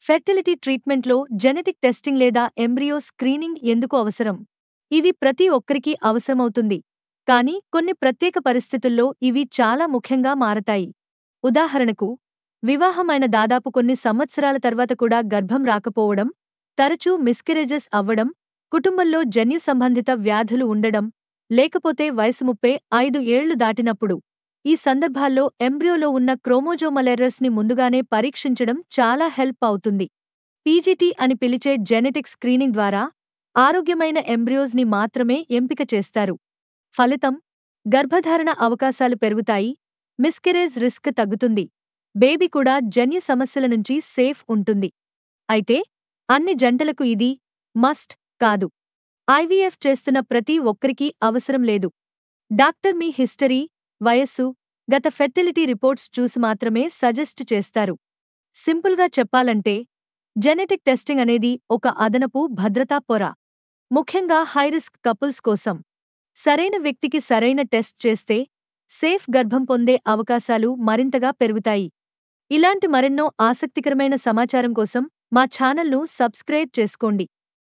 Fertility ట్రీట్మెంట్లో genetic testing లేదా embryo screening ఎందుకు అవసరం? ఇవి ప్రతి ఒక్కరికి అవసరమవుతుంది. కానీ కొన్ని ప్రత్యేక పరిస్థితుల్లో ఇవి చాలా ముఖ్యంగా మారతాయి. ఉదాహరణకు, వివాహమైన దాదాపు కొన్ని సంవత్సరాల తర్వాత కూడా గర్భం రాకపోవడం, తరచూ మిస్కెరేజెస్ అవ్వడం, కుటుంబంలో జన్యు సంబంధిత వ్యాధులు ఉండడం, లేకపోతే వయసు 35 ఏళ్లు దాటినప్పుడు. ఈ సందర్భాల్లో ఎంబ్రియోలో ఉన్న క్రోమోజోమల్ ఎర్రర్స్ ని ముందుగానే పరీక్షించడం చాలా హెల్ప్ అవుతుంది. పీజీటీ అని పిలిచే జెనెటిక్ స్క్రీనింగ్ ద్వారా ఆరోగ్యమైన ఎంబ్రియోస్ ని మాత్రమే ఎంపిక చేస్తారు. ఫలితం: గర్భధారణ అవకాశాలు పెరుగుతాయి, మిస్కెరేజ్ రిస్క్ తగ్గుతుంది, బేబీ కూడా జన్యు సమస్యల నుంచి సేఫ్ ఉంటుంది. అయితే అన్ని జంటలకు ఇది మస్ట్ కాదు. ఐవీఎఫ్ చేస్తున్న ప్రతి ఒక్కరికీ అవసరం లేదు. డాక్టర్ మీ హిస్టరీ, వయస్సు, గత ఫెర్టిలిటీ రిపోర్ట్స్ చూసి మాత్రమే సజెస్ట్ చేస్తారు. సింపుల్గా చెప్పాలంటే, జెనెటిక్ టెస్టింగ్ అనేది ఒక అదనపు భద్రతా పొర. ముఖ్యంగా హైరిస్క్ కపుల్స్ కోసం. సరైన వ్యక్తికి సరైన టెస్ట్ చేస్తే సేఫ్ గర్భం పొందే అవకాశాలు మరింతగా పెరుగుతాయి. ఇలాంటి మరెన్నో ఆసక్తికరమైన సమాచారం కోసం మా ఛానల్ను సబ్స్క్రైబ్ చేసుకోండి.